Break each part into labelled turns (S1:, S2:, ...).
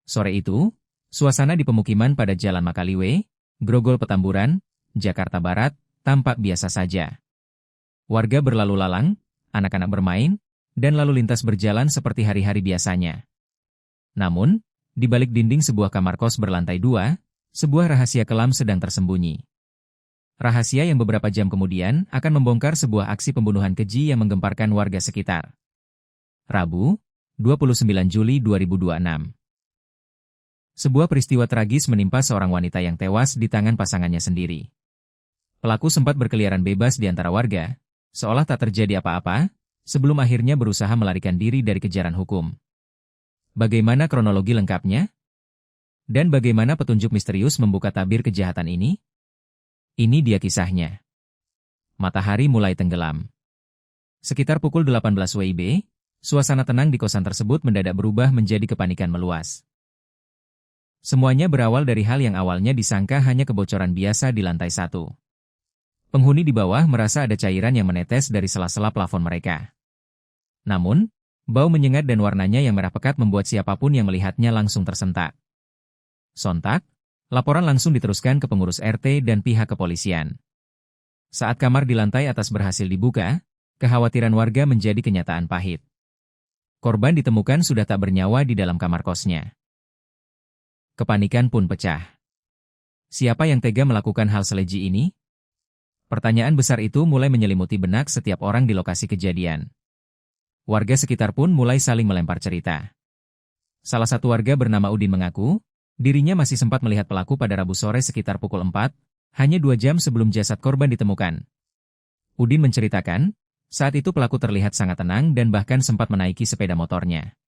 S1: Sore itu, suasana di pemukiman pada Jalan Makaliwe, Grogol Petamburan, Jakarta Barat, tampak biasa saja. Warga berlalu lalang, anak-anak bermain, dan lalu lintas berjalan seperti hari-hari biasanya. Namun, di balik dinding sebuah kamar kos berlantai 2, sebuah rahasia kelam sedang tersembunyi. Rahasia yang beberapa jam kemudian akan membongkar sebuah aksi pembunuhan keji yang menggemparkan warga sekitar. Rabu, 29 Juli 2026. Sebuah peristiwa tragis menimpa seorang wanita yang tewas di tangan pasangannya sendiri. Pelaku sempat berkeliaran bebas di antara warga, seolah tak terjadi apa-apa, sebelum akhirnya berusaha melarikan diri dari kejaran hukum. Bagaimana kronologi lengkapnya? Dan bagaimana petunjuk misterius membuka tabir kejahatan ini? Ini dia kisahnya. Matahari mulai tenggelam. Sekitar pukul 18 WIB, suasana tenang di kosan tersebut mendadak berubah menjadi kepanikan meluas. Semuanya berawal dari hal yang awalnya disangka hanya kebocoran biasa di lantai 1. Penghuni di bawah merasa ada cairan yang menetes dari sela-sela plafon mereka. Namun, bau menyengat dan warnanya yang merah pekat membuat siapapun yang melihatnya langsung tersentak. Sontak, laporan langsung diteruskan ke pengurus RT dan pihak kepolisian. Saat kamar di lantai atas berhasil dibuka, kekhawatiran warga menjadi kenyataan pahit. Korban ditemukan sudah tak bernyawa di dalam kamar kosnya. Kepanikan pun pecah. Siapa yang tega melakukan hal seleji ini? Pertanyaan besar itu mulai menyelimuti benak setiap orang di lokasi kejadian. Warga sekitar pun mulai saling melempar cerita. Salah satu warga bernama Udin mengaku, dirinya masih sempat melihat pelaku pada Rabu sore sekitar pukul 4, hanya 2 jam sebelum jasad korban ditemukan. Udin menceritakan, saat itu pelaku terlihat sangat tenang dan bahkan sempat menaiki sepeda motornya.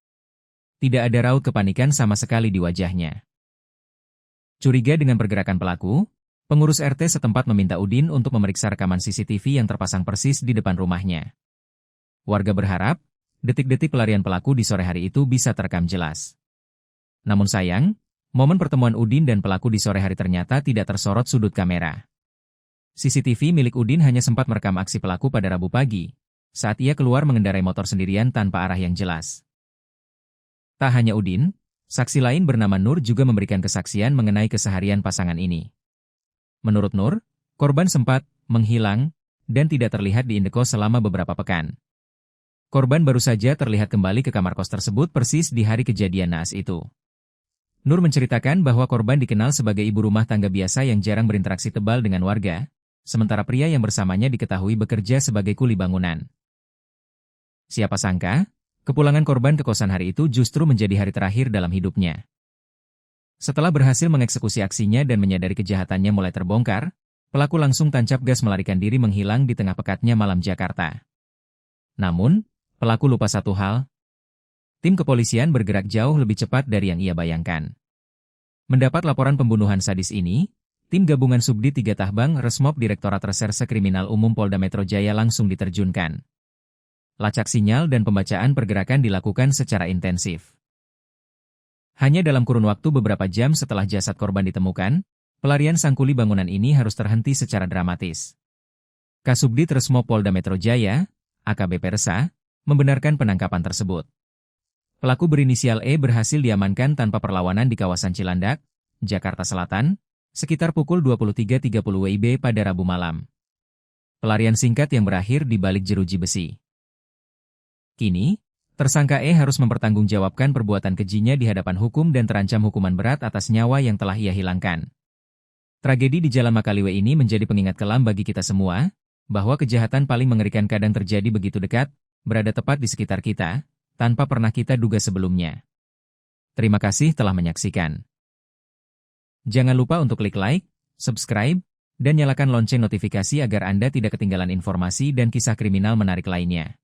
S1: Tidak ada raut kepanikan sama sekali di wajahnya. Curiga dengan pergerakan pelaku, pengurus RT setempat meminta Udin untuk memeriksa rekaman CCTV yang terpasang persis di depan rumahnya. Warga berharap, detik-detik pelarian pelaku di sore hari itu bisa terekam jelas. Namun sayang, momen pertemuan Udin dan pelaku di sore hari ternyata tidak tersorot sudut kamera. CCTV milik Udin hanya sempat merekam aksi pelaku pada Rabu pagi, saat ia keluar mengendarai motor sendirian tanpa arah yang jelas. Tak hanya Udin, saksi lain bernama Nur juga memberikan kesaksian mengenai keseharian pasangan ini. Menurut Nur, korban sempat menghilang dan tidak terlihat di indekos selama beberapa pekan. Korban baru saja terlihat kembali ke kamar kos tersebut persis di hari kejadian naas itu. Nur menceritakan bahwa korban dikenal sebagai ibu rumah tangga biasa yang jarang berinteraksi tebal dengan warga, sementara pria yang bersamanya diketahui bekerja sebagai kuli bangunan. Siapa sangka, kepulangan korban ke kosan hari itu justru menjadi hari terakhir dalam hidupnya. Setelah berhasil mengeksekusi aksinya dan menyadari kejahatannya mulai terbongkar, pelaku langsung tancap gas melarikan diri menghilang di tengah pekatnya malam Jakarta. Namun, pelaku lupa satu hal. Tim kepolisian bergerak jauh lebih cepat dari yang ia bayangkan. Mendapat laporan pembunuhan sadis ini, tim gabungan Subdit 3 Tahbang Resmob Direktorat Reserse Kriminal Umum Polda Metro Jaya langsung diterjunkan. Lacak sinyal dan pembacaan pergerakan dilakukan secara intensif. Hanya dalam kurun waktu beberapa jam setelah jasad korban ditemukan, pelarian sang kuli bangunan ini harus terhenti secara dramatis. Kasubdit Resmob Polda Metro Jaya, AKBP Resa, membenarkan penangkapan tersebut. Pelaku berinisial E berhasil diamankan tanpa perlawanan di kawasan Cilandak, Jakarta Selatan, sekitar pukul 23.30 WIB pada Rabu malam. Pelarian singkat yang berakhir di balik jeruji besi. Kini, tersangka E harus mempertanggungjawabkan perbuatan kejinya di hadapan hukum dan terancam hukuman berat atas nyawa yang telah ia hilangkan. Tragedi di Jalan Makaliwe ini menjadi pengingat kelam bagi kita semua, bahwa kejahatan paling mengerikan kadang terjadi begitu dekat, berada tepat di sekitar kita, tanpa pernah kita duga sebelumnya. Terima kasih telah menyaksikan. Jangan lupa untuk klik like, subscribe, dan nyalakan lonceng notifikasi agar Anda tidak ketinggalan informasi dan kisah kriminal menarik lainnya.